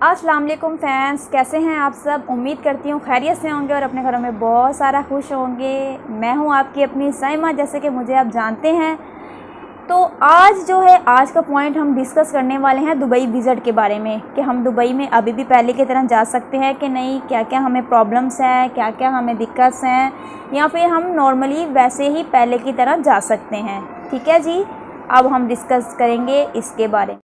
अस्सलाम वालेकुम फैंस, कैसे हैं आप सब। उम्मीद करती हूँ खैरियत से होंगे और अपने घरों में बहुत सारा खुश होंगे। मैं हूँ आपकी अपनी साइमा, जैसे कि मुझे आप जानते हैं। तो आज का पॉइंट हम डिस्कस करने वाले हैं दुबई विज़िट के बारे में, कि हम दुबई में अभी भी पहले की तरह जा सकते हैं कि नहीं, क्या क्या हमें प्रॉब्लम्स हैं, क्या क्या हमें दिक्कत हैं, या फिर हम नॉर्मली वैसे ही पहले की तरह जा सकते हैं। ठीक है जी, अब हम डिस्कस करेंगे इसके बारे में।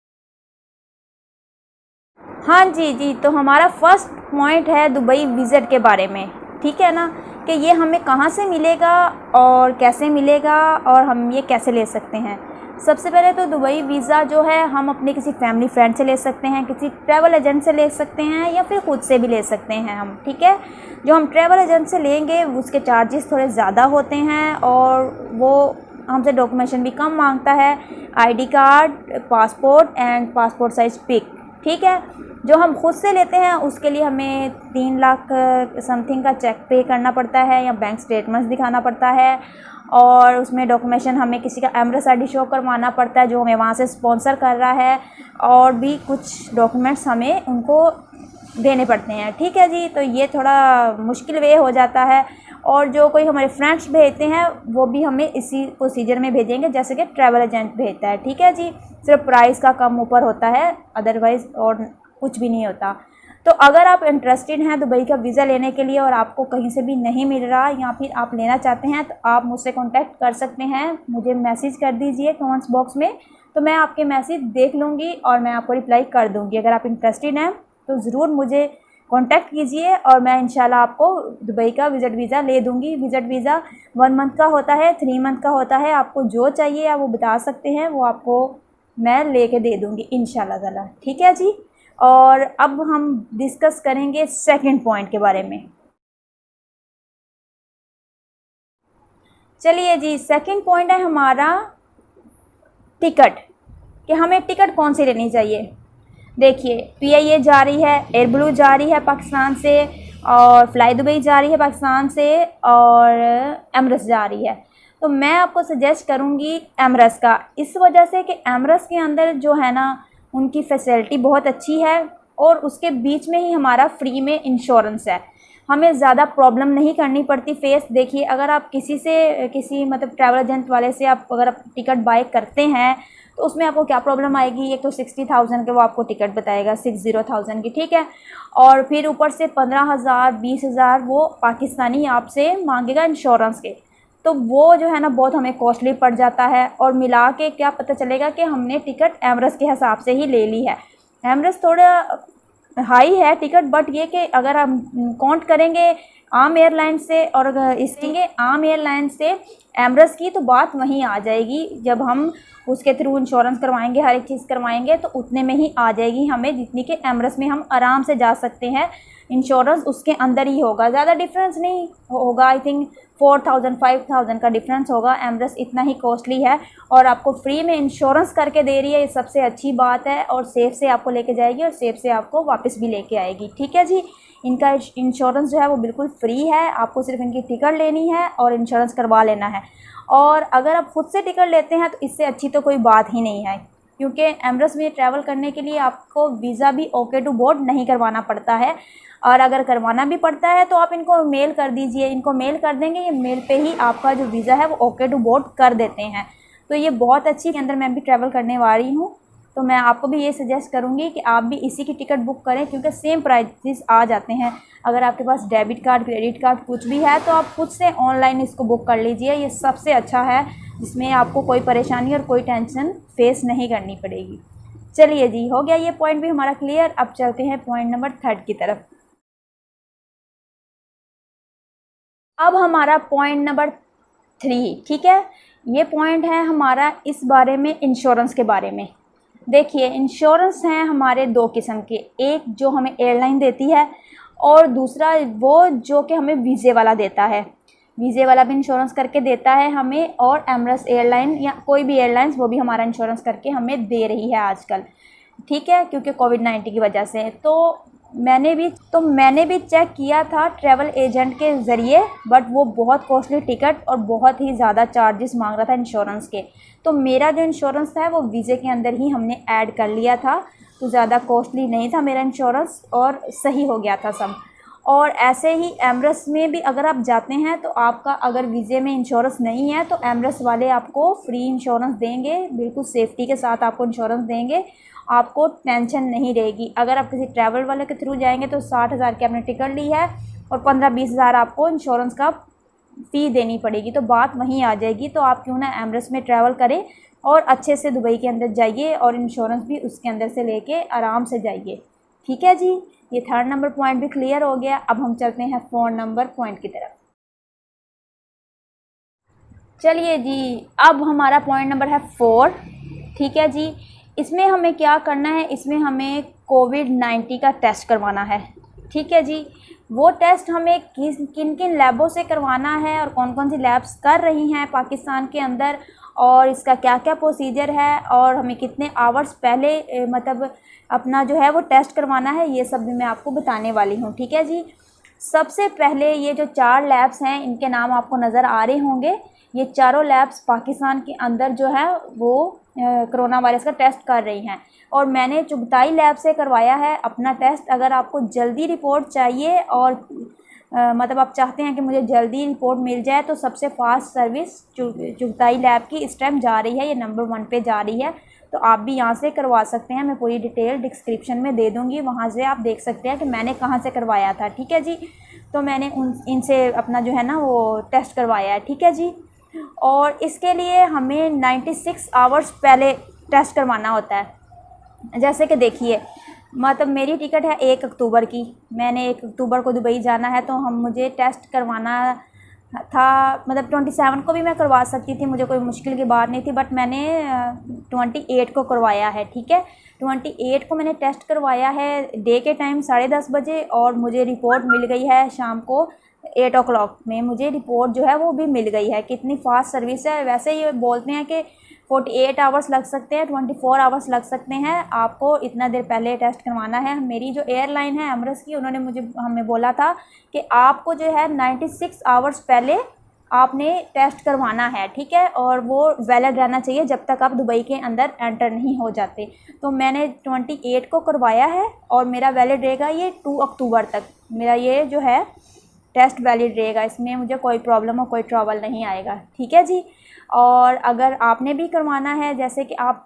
हाँ जी, तो हमारा फर्स्ट पॉइंट है दुबई विज़िट के बारे में। ठीक है ना, कि ये हमें कहाँ से मिलेगा और कैसे मिलेगा और हम ये कैसे ले सकते हैं। सबसे पहले तो दुबई वीज़ा जो है हम अपने किसी फैमिली फ्रेंड से ले सकते हैं, किसी ट्रैवल एजेंट से ले सकते हैं, या फिर खुद से भी ले सकते हैं हम। ठीक है, जो हम ट्रैवल एजेंट से लेंगे उसके चार्जेस थोड़े ज़्यादा होते हैं और वो हमसे डॉक्यूमेंटेशन भी कम मांगता है, ID card, passport and passport size pic. ठीक है, जो हम खुद से लेते हैं उसके लिए हमें 3 लाख समथिंग का चेक पे करना पड़ता है या बैंक स्टेटमेंट्स दिखाना पड़ता है, और उसमें डॉक्यूमेंटेशन हमें किसी का एमरेस आईडी शो करवाना पड़ता है जो हमें वहाँ से स्पॉन्सर कर रहा है, और भी कुछ डॉक्यूमेंट्स हमें उनको देने पड़ते हैं। ठीक है जी, तो ये थोड़ा मुश्किल वे हो जाता है। और जो कोई हमारे फ्रेंड्स भेजते हैं वो भी हमें इसी प्रोसीजर में भेजेंगे जैसे कि ट्रैवल एजेंट भेजता है। ठीक है जी, सिर्फ प्राइस का कम ऊपर होता है, अदरवाइज़ और कुछ भी नहीं होता। तो अगर आप इंटरेस्टेड हैं दुबई का वीज़ा लेने के लिए और आपको कहीं से भी नहीं मिल रहा, या फिर आप लेना चाहते हैं, तो आप मुझसे कांटेक्ट कर सकते हैं। मुझे मैसेज कर दीजिए कमेंट्स बॉक्स में, तो मैं आपके मैसेज देख लूँगी और मैं आपको रिप्लाई कर दूँगी। अगर आप इंटरेस्टेड हैं तो ज़रूर मुझे कांटेक्ट कीजिए और मैं इंशाल्लाह आपको दुबई का विज़िट वीज़ा ले दूँगी। विज़िट वीज़ा 1 मंथ का होता है, 3 मंथ का होता है। आपको जो चाहिए आप वो बता सकते हैं, वो आपको मैं लेके दे दूँगी इंशाल्लाह ताला। ठीक है जी, और अब हम डिस्कस करेंगे सेकंड पॉइंट के बारे में। चलिए जी, सेकंड पॉइंट है हमारा टिकट, कि हमें टिकट कौन सी लेनी चाहिए। देखिए, पीआईए जा रही है, एयर ब्लू जा रही है पाकिस्तान से, और फ्लाई दुबई जा रही है पाकिस्तान से, और एमरेट्स जा रही है। तो मैं आपको सजेस्ट करूँगी एमरेट्स का, इस वजह से कि एमरेट्स के अंदर जो है ना उनकी फैसिलिटी बहुत अच्छी है, और उसके बीच में ही हमारा फ्री में इंश्योरेंस है। हमें ज़्यादा प्रॉब्लम नहीं करनी पड़ती फेस। देखिए, अगर आप किसी मतलब ट्रैवल एजेंट वाले से अगर आप टिकट बाय करते हैं तो उसमें आपको क्या प्रॉब्लम आएगी। एक तो 60,000 के वो आपको टिकट बताएगा, 60,000 की। ठीक है, और फिर ऊपर से 15,000 20,000 वो पाकिस्तानी आपसे मांगेगा इंश्योरेंस के। तो वो जो है ना बहुत हमें कॉस्टली पड़ जाता है, और मिला के क्या पता चलेगा कि हमने टिकट एमरेट्स के हिसाब से ही ले ली है। एमरेट्स थोड़ा हाई है टिकट, बट ये कि अगर हम काउंट करेंगे आम एयरलाइन से और इसके आम एयरलाइन से एमरेट्स की, तो बात वहीं आ जाएगी। जब हम उसके थ्रू इंश्योरेंस करवाएंगे, हर एक चीज़ करवाएंगे, तो उतने में ही आ जाएगी हमें, जितनी कि एमरेट्स में हम आराम से जा सकते हैं। इंश्योरेंस उसके अंदर ही होगा, ज़्यादा डिफरेंस नहीं होगा। आई थिंक 4,000 5,000 का डिफरेंस होगा। एमरेट्स इतना ही कॉस्टली है और आपको फ्री में इंश्योरेंस करके दे रही है, ये सबसे अच्छी बात है। और सेफ से आपको लेके जाएगी और सेफ से आपको वापस भी लेके आएगी। ठीक है जी, इनका इंश्योरेंस जो है वो बिल्कुल फ्री है। आपको सिर्फ इनकी टिकट लेनी है और इंश्योरेंस करवा लेना है। और अगर आप खुद से टिकट लेते हैं तो इससे अच्छी तो कोई बात ही नहीं है, क्योंकि एमरेट्स में ट्रैवल करने के लिए आपको वीज़ा भी ओके टू बोर्ड नहीं करवाना पड़ता है। और अगर करवाना भी पड़ता है तो आप इनको मेल कर दीजिए, इनको मेल कर देंगे, ये मेल पे ही आपका जो वीज़ा है वो ओके टू बोर्ड कर देते हैं। तो ये बहुत अच्छी, के अंदर मैं भी ट्रैवल करने वाली हूँ, तो मैं आपको भी ये सजेस्ट करूँगी कि आप भी इसी की टिकट बुक करें, क्योंकि सेम प्राइसेस आ जाते हैं। अगर आपके पास डेबिट कार्ड, क्रेडिट कार्ड कुछ भी है तो आप खुद से ऑनलाइन इसको बुक कर लीजिए। ये सबसे अच्छा है, जिसमें आपको कोई परेशानी और कोई टेंशन फेस नहीं करनी पड़ेगी। चलिए जी, हो गया ये पॉइंट भी हमारा क्लियर। अब चलते हैं पॉइंट नंबर 3 की तरफ। अब हमारा पॉइंट नंबर 3, ठीक है, ये पॉइंट है हमारा इस बारे में, इंश्योरेंस के बारे में। देखिए, इंश्योरेंस हैं हमारे 2 किस्म के, एक जो हमें एयरलाइन देती है और दूसरा वो जो कि हमें वीज़े वाला देता है। वीज़े वाला भी इंश्योरेंस करके देता है हमें, और एमरेट्स एयरलाइन या कोई भी एयरलाइंस वो भी हमारा इंश्योरेंस करके हमें दे रही है आजकल। ठीक है, क्योंकि कोविड-19 की वजह से। तो मैंने भी चेक किया था ट्रैवल एजेंट के ज़रिए, बट वो बहुत कॉस्टली टिकट और बहुत ही ज़्यादा चार्जेस मांग रहा था इंश्योरेंस के। तो मेरा जो इंश्योरेंस था वो वीज़े के अंदर ही हमने ऐड कर लिया था। तो ज़्यादा कॉस्टली नहीं था मेरा इंश्योरेंस और सही हो गया था सब। और ऐसे ही एमरेस में भी अगर आप जाते हैं तो आपका अगर वीज़े में इंश्योरेंस नहीं है तो एमरेस वाले आपको फ्री इंश्योरेंस देंगे, बिल्कुल सेफ्टी के साथ आपको इंश्योरेंस देंगे, आपको टेंशन नहीं रहेगी। अगर आप किसी ट्रैवल वाले के थ्रू जाएंगे तो 60,000 की आपने टिकट ली है और 15-20 हज़ार आपको इंश्योरेंस का फ़ी देनी पड़ेगी, तो बात वहीं आ जाएगी। तो आप क्यों ना एमरेस में ट्रैवल करें और अच्छे से दुबई के अंदर जाइए और इंश्योरेंस भी उसके अंदर से लेके आराम से जाइए। ठीक है जी, ये 3rd नंबर पॉइंट भी क्लियर हो गया। अब हम चलते हैं 4 नंबर पॉइंट की तरफ। चलिए जी, अब हमारा पॉइंट नंबर है 4। ठीक है जी, इसमें हमें क्या करना है, इसमें हमें कोविड-19 का टेस्ट करवाना है। ठीक है जी, वो टेस्ट हमें किन किन लैबों से करवाना है और कौन कौन सी लैब्स कर रही हैं पाकिस्तान के अंदर, और इसका क्या क्या प्रोसीजर है, और हमें कितने आवर्स पहले मतलब अपना जो है वो टेस्ट करवाना है, ये सब भी मैं आपको बताने वाली हूँ। ठीक है जी, सबसे पहले ये जो 4 लैब्स हैं इनके नाम आपको नज़र आ रहे होंगे। ये चारों लैब्स पाकिस्तान के अंदर जो है वो कोरोना वायरस का टेस्ट कर रही हैं, और मैंने चुगताई लैब से करवाया है अपना टेस्ट। अगर आपको जल्दी रिपोर्ट चाहिए और मतलब आप चाहते हैं कि मुझे जल्दी रिपोर्ट मिल जाए, तो सबसे फास्ट सर्विस चुगताई लैब की इस टाइम जा रही है, ये नंबर 1 पे जा रही है। तो आप भी यहाँ से करवा सकते हैं, मैं पूरी डिटेल डिस्क्रिप्शन में दे दूँगी, वहाँ से आप देख सकते हैं कि मैंने कहाँ से करवाया था। ठीक है जी, तो मैंने इनसे अपना जो है ना वो टेस्ट करवाया है। ठीक है जी, और इसके लिए हमें 96 आवर्स पहले टेस्ट करवाना होता है। जैसे कि देखिए, मतलब मेरी टिकट है 1 अक्टूबर की, मैंने 1 अक्टूबर को दुबई जाना है, तो मुझे टेस्ट करवाना था, मतलब 27 को भी मैं करवा सकती थी, मुझे कोई मुश्किल की बात नहीं थी, बट मैंने 28 को करवाया है। ठीक है, 28 को मैंने टेस्ट करवाया है डे के टाइम 10:30 बजे, और मुझे रिपोर्ट मिल गई है शाम को 8 o'clock में, मुझे रिपोर्ट जो है वो भी मिल गई है। कितनी फास्ट सर्विस है। वैसे ये बोलते हैं कि 48 आवर्स लग सकते हैं, 24 आवर्स लग सकते हैं, आपको इतना देर पहले टेस्ट करवाना है। मेरी जो एयरलाइन है एमरेट्स की, उन्होंने हमें बोला था कि आपको जो है 96 आवर्स पहले आपने टेस्ट करवाना है। ठीक है, और वो वैलिड रहना चाहिए जब तक आप दुबई के अंदर एंटर नहीं हो जाते। तो मैंने 28 को करवाया है और मेरा वैलिड रहेगा ये 2 अक्टूबर तक, मेरा ये जो है टेस्ट वैलिड रहेगा, इसमें मुझे कोई प्रॉब्लम और कोई ट्रबल नहीं आएगा। ठीक है जी, और अगर आपने भी करवाना है, जैसे कि आप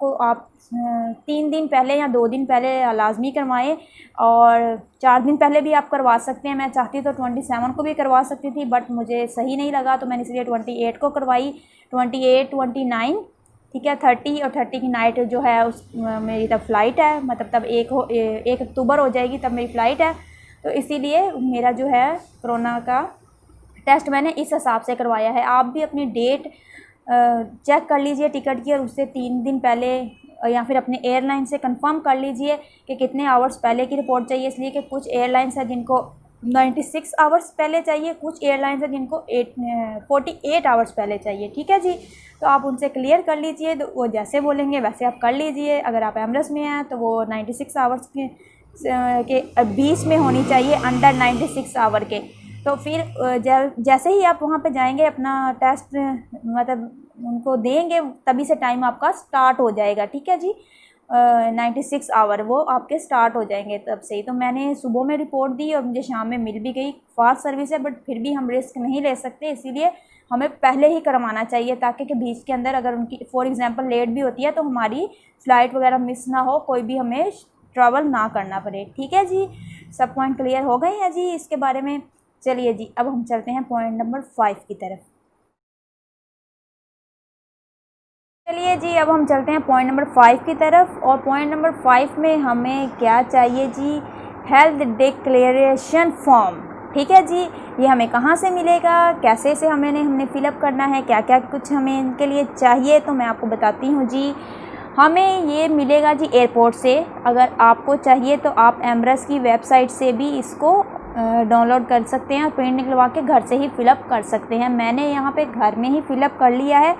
3 दिन पहले या 2 दिन पहले लाजमी करवाएं, और 4 दिन पहले भी आप करवा सकते हैं। मैं चाहती तो 27 को भी करवा सकती थी, बट मुझे सही नहीं लगा, तो मैंने इसलिए 28 को करवाई। 28, 29, ठीक है, 30 और 30 की नाइट जो है मेरी तब फ़्लाइट है, मतलब तब 1 अक्टूबर हो जाएगी, तब मेरी फ़्लाइट है। तो इसीलिए मेरा जो है कोरोना का टेस्ट मैंने इस हिसाब से करवाया है। आप भी अपनी डेट चेक कर लीजिए टिकट की, और उससे 3 दिन पहले या फिर अपने एयरलाइन से कंफर्म कर लीजिए कि कितने आवर्स पहले की रिपोर्ट चाहिए, इसलिए कि कुछ एयरलाइंस है जिनको 96 आवर्स पहले चाहिए, कुछ एयरलाइंस है जिनको 48 आवर्स पहले चाहिए। ठीक है जी, तो आप उनसे क्लियर कर लीजिए, तो वो जैसे बोलेंगे वैसे आप कर लीजिए। अगर आप एमरेट्स में हैं तो वो 96 आवर्स के 20 में होनी चाहिए, अंडर 96 आवर के। तो फिर जैसे ही आप वहाँ पे जाएंगे, अपना टेस्ट मतलब उनको देंगे, तभी से टाइम आपका स्टार्ट हो जाएगा। ठीक है जी, 96 आवर वो आपके स्टार्ट हो जाएंगे तब से ही। तो मैंने सुबह में रिपोर्ट दी और मुझे शाम में मिल भी गई। फास्ट सर्विस है, बट फिर भी हम रिस्क नहीं ले सकते, इसीलिए हमें पहले ही करवाना चाहिए, ताकि कि बीच के अंदर अगर उनकी फॉर एग्जांपल लेट भी होती है तो हमारी फ़्लाइट वगैरह मिस ना हो, कोई भी हमें ट्रैवल ना करना पड़े। ठीक है जी, सब पॉइंट क्लियर हो गए हैं जी इसके बारे में। चलिए जी, अब हम चलते हैं पॉइंट नंबर 5 की तरफ। चलिए जी, अब हम चलते हैं पॉइंट नंबर 5 की तरफ। और पॉइंट नंबर 5 में हमें क्या चाहिए जी, हेल्थ डिक्लेरेशन फॉर्म। ठीक है जी, ये हमें कहाँ से मिलेगा, कैसे से हमने फ़िलअप करना है, क्या क्या कुछ हमें इनके लिए चाहिए, तो मैं आपको बताती हूँ जी। हमें ये मिलेगा जी एयरपोर्ट से। अगर आपको चाहिए तो आप एमरेट्स की वेबसाइट से भी इसको डाउनलोड कर सकते हैं और प्रिंट निकलवा के घर से ही फ़िलअप कर सकते हैं। मैंने यहाँ पे घर में ही फ़िलअप कर लिया है,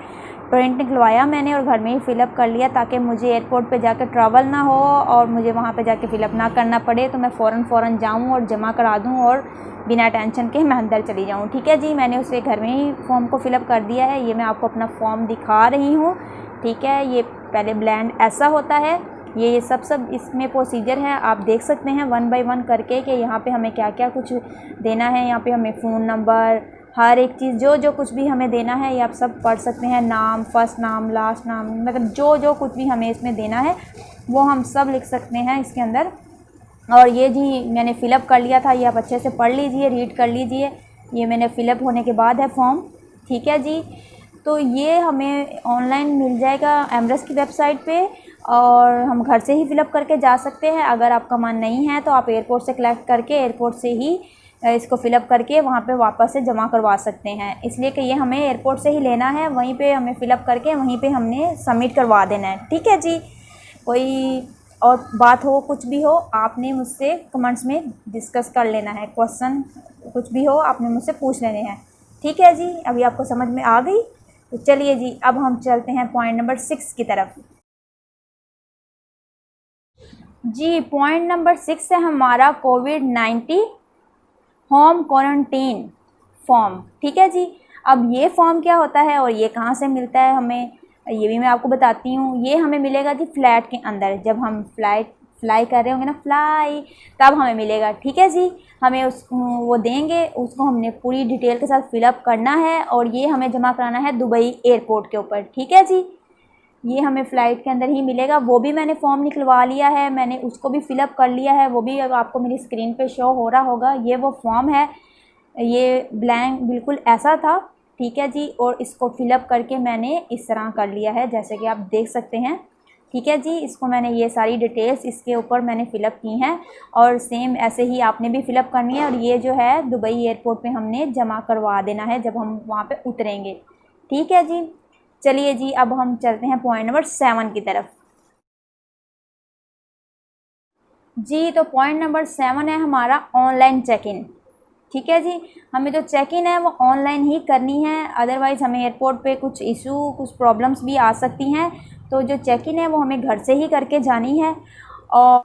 प्रिंट निकलवाया मैंने और घर में ही फ़िलअप कर लिया, ताकि मुझे एयरपोर्ट पे जाकर ट्रैवल ना हो और मुझे वहाँ पे जाके फ़िलअप ना करना पड़े। तो मैं फ़ौरन जाऊँ और जमा करा दूँ और बिना टेंशन के मैं अंदर चली जाऊँ। ठीक है जी, मैंने उसे घर में ही फॉर्म को फ़िलअप कर दिया है। ये मैं आपको अपना फॉर्म दिखा रही हूँ। ठीक है, ये पहले ब्लैंड ऐसा होता है, ये सब इसमें प्रोसीजर है, आप देख सकते हैं 1 बाय 1 करके कि यहाँ पे हमें क्या क्या कुछ देना है। यहाँ पे हमें फ़ोन नंबर, हर एक चीज़ जो कुछ भी हमें देना है ये आप सब पढ़ सकते हैं। नाम, फर्स्ट नाम, लास्ट नाम, मतलब जो कुछ भी हमें इसमें देना है वो हम सब लिख सकते हैं इसके अंदर। और ये जी मैंने फ़िलअप कर लिया था, ये आप अच्छे से पढ़ लीजिए, रीड कर लीजिए। ये मैंने फ़िलअप होने के बाद है फॉर्म, ठीक है जी। तो ये हमें ऑनलाइन मिल जाएगा एमरेस की वेबसाइट पे, और हम घर से ही फ़िलअप करके जा सकते हैं। अगर आपका मन नहीं है तो आप एयरपोर्ट से कलेक्ट करके एयरपोर्ट से ही इसको फ़िलअप करके वहाँ पे वापस से जमा करवा सकते हैं। इसलिए कि ये हमें एयरपोर्ट से ही लेना है, वहीं पे हमें फ़िलअप करके वहीं पे हमने सबमिट करवा देना है, ठीक है जी। कोई और बात हो, कुछ भी हो, आपने मुझसे कमेंट्स में डिस्कस कर लेना है। क्वेश्चन कुछ भी हो आपने मुझसे पूछ लेने हैं, ठीक है जी। अभी आपको समझ में आ गई? तो चलिए जी अब हम चलते हैं पॉइंट नंबर 6 की तरफ। जी पॉइंट नंबर 6 है हमारा कोविड-19 होम क्वारंटीन फॉर्म, ठीक है जी। अब ये फॉर्म क्या होता है और ये कहाँ से मिलता है हमें, ये भी मैं आपको बताती हूँ। ये हमें मिलेगा जी फ्लैट के अंदर, जब हम फ्लाई कर रहे होंगे ना, फ्लाई, तब हमें मिलेगा, ठीक है जी। हमें वो देंगे, उसको हमने पूरी डिटेल के साथ फ़िलअप करना है और ये हमें जमा कराना है दुबई एयरपोर्ट के ऊपर, ठीक है जी। ये हमें फ़्लाइट के अंदर ही मिलेगा। वो भी मैंने फॉर्म निकलवा लिया है, मैंने उसको भी फ़िलअप कर लिया है, वो भी अब आपको मेरी स्क्रीन पे शो हो रहा होगा। ये वो फॉर्म है, ये ब्लैंक बिल्कुल ऐसा था, ठीक है जी। और इसको फ़िलअप करके मैंने इस तरह कर लिया है, जैसे कि आप देख सकते हैं, ठीक है जी। इसको मैंने ये सारी डिटेल्स इसके ऊपर मैंने फ़िलअप की हैं और सेम ऐसे ही आपने भी फ़िलअप करनी है। और ये जो है दुबई एयरपोर्ट पे हमने जमा करवा देना है जब हम वहाँ पे उतरेंगे, ठीक है जी। चलिए जी अब हम चलते हैं पॉइंट नंबर 7 की तरफ। जी तो पॉइंट नंबर 7 है हमारा ऑनलाइन चेक इन, ठीक है जी। हमें जो चेक इन है वो ऑनलाइन ही करनी है, अदरवाइज़ हमें एयरपोर्ट पे कुछ इशू, कुछ प्रॉब्लम्स भी आ सकती हैं। तो जो चेक इन है वो हमें घर से ही करके जानी है। और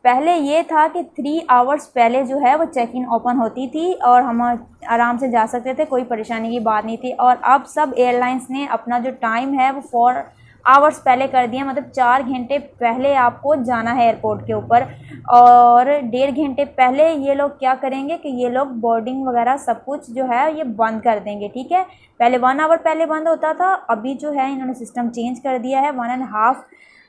पहले ये था कि 3 आवर्स पहले जो है वो चेक इन ओपन होती थी और हम आराम से जा सकते थे, कोई परेशानी की बात नहीं थी। और अब सब एयरलाइंस ने अपना जो टाइम है वो 4 आवर्स पहले कर दिया, मतलब 4 घंटे पहले आपको जाना है एयरपोर्ट के ऊपर। और 1.5 घंटे पहले ये लोग क्या करेंगे कि ये लोग बोर्डिंग वगैरह सब कुछ जो है ये बंद कर देंगे, ठीक है। पहले 1 आवर पहले बंद होता था, अभी जो है इन्होंने सिस्टम चेंज कर दिया है, 1.5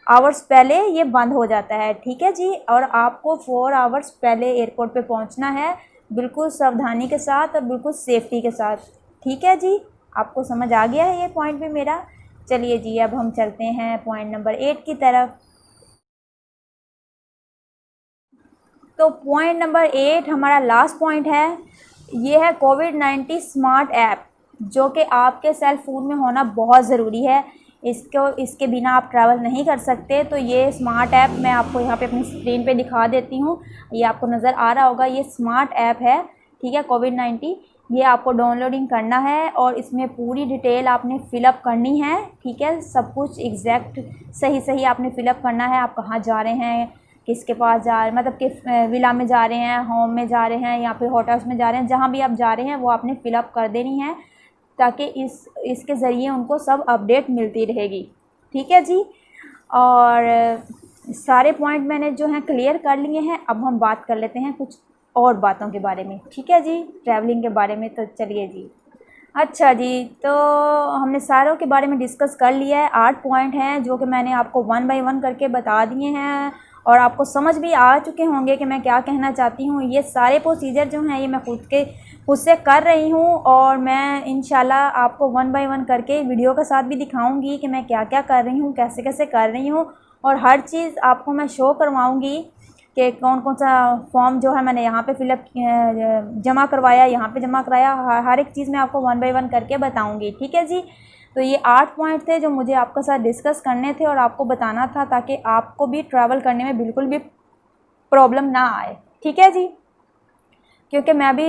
आवर्स पहले ये बंद हो जाता है, ठीक है जी। और आपको 4 आवर्स पहले एयरपोर्ट पे पहुंचना है, बिल्कुल सावधानी के साथ और बिल्कुल सेफ्टी के साथ, ठीक है जी। आपको समझ आ गया है ये पॉइंट भी मेरा? चलिए जी अब हम चलते हैं पॉइंट नंबर 8 की तरफ। तो पॉइंट नंबर 8 हमारा लास्ट पॉइंट है, ये है कोविड-19 स्मार्ट ऐप, जो कि आपके सेल फ़ोन में होना बहुत ज़रूरी है। इसके बिना आप ट्रैवल नहीं कर सकते। तो ये स्मार्ट ऐप मैं आपको यहाँ पे अपनी स्क्रीन पे दिखा देती हूँ, ये आपको नज़र आ रहा होगा। ये स्मार्ट ऐप है, ठीक है, कोविड-19। ये आपको डाउनलोडिंग करना है और इसमें पूरी डिटेल आपने फ़िलअप करनी है, ठीक है। सब कुछ एग्जैक्ट सही आपने फ़िलअप करना है। आप कहाँ जा रहे हैं, किसके पास जा रहे हैं, मतलब किस विला में जा रहे हैं, होम में जा रहे हैं या फिर होटल्स में जा रहे हैं, जहाँ भी आप जा रहे हैं वो आपने फ़िलअप कर देनी है, ताकि इसके ज़रिए उनको सब अपडेट मिलती रहेगी, ठीक है जी। और सारे पॉइंट मैंने जो हैं क्लियर कर लिए हैं। अब हम बात कर लेते हैं कुछ और बातों के बारे में, ठीक है जी, ट्रैवलिंग के बारे में। तो चलिए जी, अच्छा जी, तो हमने सारों के बारे में डिस्कस कर लिया है। 8 पॉइंट हैं जो कि मैंने आपको 1 बाय 1 करके बता दिए हैं और आपको समझ भी आ चुके होंगे कि मैं क्या कहना चाहती हूँ। ये सारे प्रोसीजर जो हैं ये मैं खुद से कर रही हूँ और मैं इंशाल्लाह आपको 1 बाय 1 करके वीडियो के साथ भी दिखाऊंगी कि मैं क्या क्या कर रही हूँ, कैसे कैसे कर रही हूँ। और हर चीज़ आपको मैं शो करवाऊँगी कि कौन कौन सा फॉर्म जो है मैंने यहाँ पे फिलअप जमा करवाया, यहाँ पे जमा कराया, हर एक चीज़ मैं आपको 1 बाय 1 करके बताऊँगी, ठीक है जी। तो ये 8 पॉइंट थे जो मुझे आपके साथ डिस्कस करने थे और आपको बताना था, ताकि आपको भी ट्रैवल करने में बिल्कुल भी प्रॉब्लम ना आए, ठीक है जी। क्योंकि मैं भी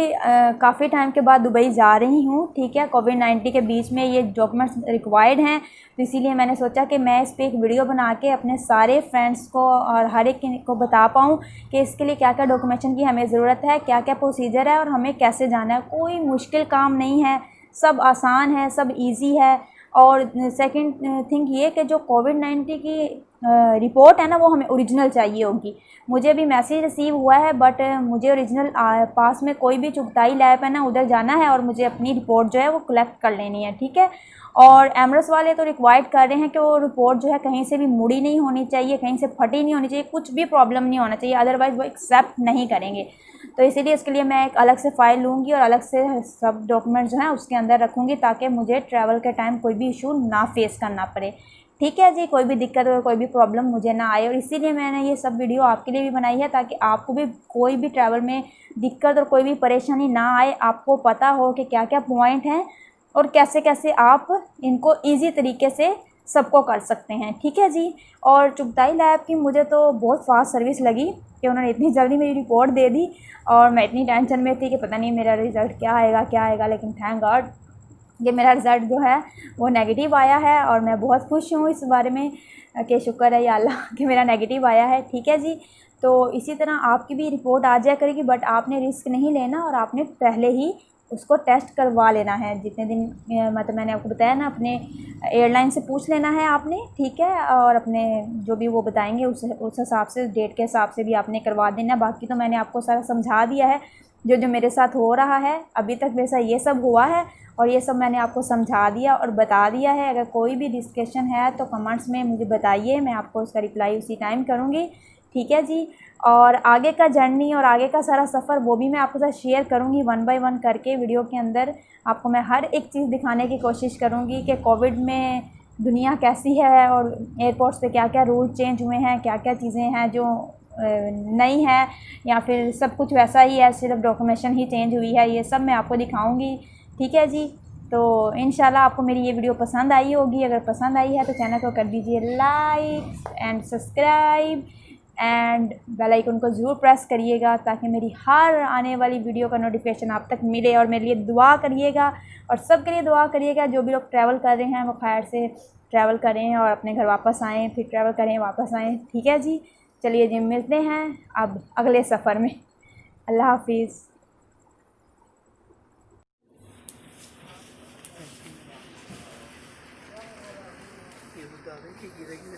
काफ़ी टाइम के बाद दुबई जा रही हूँ, ठीक है। कोविड-19 के बीच में ये डॉक्यूमेंट्स रिक्वायर्ड हैं, तो इसीलिए मैंने सोचा कि मैं इस पर एक वीडियो बना के अपने सारे फ्रेंड्स को और हर एक को बता पाऊँ कि इसके लिए क्या क्या डॉक्यूमेंटेशन की हमें ज़रूरत है, क्या क्या प्रोसीजर है और हमें कैसे जाना है। कोई मुश्किल काम नहीं है, सब आसान है, सब ईजी है। और सेकंड थिंग ये कि जो कोविड-19 की रिपोर्ट है ना वो हमें ओरिजिनल चाहिए होगी। मुझे भी मैसेज रिसीव हुआ है बट मुझे ओरिजिनल पास में कोई भी चुगताई लैब है ना उधर जाना है और मुझे अपनी रिपोर्ट जो है वो कलेक्ट कर लेनी है, ठीक है। और एमरस वाले तो रिक्वायर्ड कर रहे हैं कि वो रिपोर्ट जो है कहीं से भी मुड़ी नहीं होनी चाहिए, कहीं से फटी नहीं होनी चाहिए, कुछ भी प्रॉब्लम नहीं होना चाहिए, अदरवाइज़ वो एक्सेप्ट नहीं करेंगे। तो इसीलिए इसके लिए मैं एक अलग से फ़ाइल लूँगी और अलग से सब डॉक्यूमेंट जो हैं उसके अंदर रखूँगी ताकि मुझे ट्रैवल के टाइम कोई भी इशू ना फेस करना पड़े, ठीक है जी। कोई भी दिक्कत और कोई भी प्रॉब्लम मुझे ना आए, और इसीलिए मैंने ये सब वीडियो आपके लिए भी बनाई है ताकि आपको भी कोई भी ट्रैवल में दिक्कत और कोई भी परेशानी ना आए, आपको पता हो कि क्या क्या पॉइंट हैं और कैसे कैसे आप इनको ईजी तरीके से सबको कर सकते हैं, ठीक है जी। और चुगताई लैब की मुझे तो बहुत फास्ट सर्विस लगी कि उन्होंने इतनी जल्दी मेरी रिपोर्ट दे दी और मैं इतनी टेंशन में थी कि पता नहीं मेरा रिज़ल्ट क्या आएगा, लेकिन थैंक गॉड ये मेरा रिज़ल्ट जो है वो नेगेटिव आया है और मैं बहुत खुश हूँ इस बारे में कि शुक्र है या अल्लाह कि मेरा नेगेटिव आया है, ठीक है जी। तो इसी तरह आपकी भी रिपोर्ट आ जाया करेगी, बट आपने रिस्क नहीं लेना और आपने पहले ही उसको टेस्ट करवा लेना है जितने दिन, मतलब मैंने आपको बताया ना, अपने एयरलाइन से पूछ लेना है आपने, ठीक है। और अपने जो भी वो बताएंगे उस हिसाब से, डेट के हिसाब से भी आपने करवा देना। बाकी तो मैंने आपको सारा समझा दिया है जो जो मेरे साथ हो रहा है अभी तक, वैसा ये सब हुआ है और ये सब मैंने आपको समझा दिया और बता दिया है। अगर कोई भी डिस्कशन है तो कमेंट्स में मुझे बताइए, मैं आपको उसका रिप्लाई उसी टाइम करूँगी, ठीक है जी। और आगे का जर्नी और आगे का सारा सफ़र वो भी मैं आपके साथ शेयर करूँगी 1 बाय 1 करके। वीडियो के अंदर आपको मैं हर एक चीज़ दिखाने की कोशिश करूँगी कि कोविड में दुनिया कैसी है और एयरपोर्ट्स पे क्या क्या रूल चेंज हुए हैं, क्या क्या चीज़ें हैं जो नई है या फिर सब कुछ वैसा ही है, सिर्फ डॉक्यूमेंटेशन ही चेंज हुई है, ये सब मैं आपको दिखाऊंगी, ठीक है जी। तो इंशाल्लाह आपको मेरी ये वीडियो पसंद आई होगी। अगर पसंद आई है तो चैनल को कर दीजिए like and subscribe and bell icon को ज़रूर प्रेस करिएगा ताकि मेरी हर आने वाली वीडियो का नोटिफिकेशन आप तक मिले। और मेरे लिए दुआ करिएगा और सबके लिए दुआ करिएगा जो भी लोग ट्रैवल कर रहे हैं वो खैर से ट्रैवल करें और अपने घर वापस आएँ, फिर ट्रैवल करें वापस आएँ, ठीक है जी। चलिए जी, मिलते हैं अब अगले सफ़र में। अल्लाह हाफिज़। ये बता दें कि गिरेगी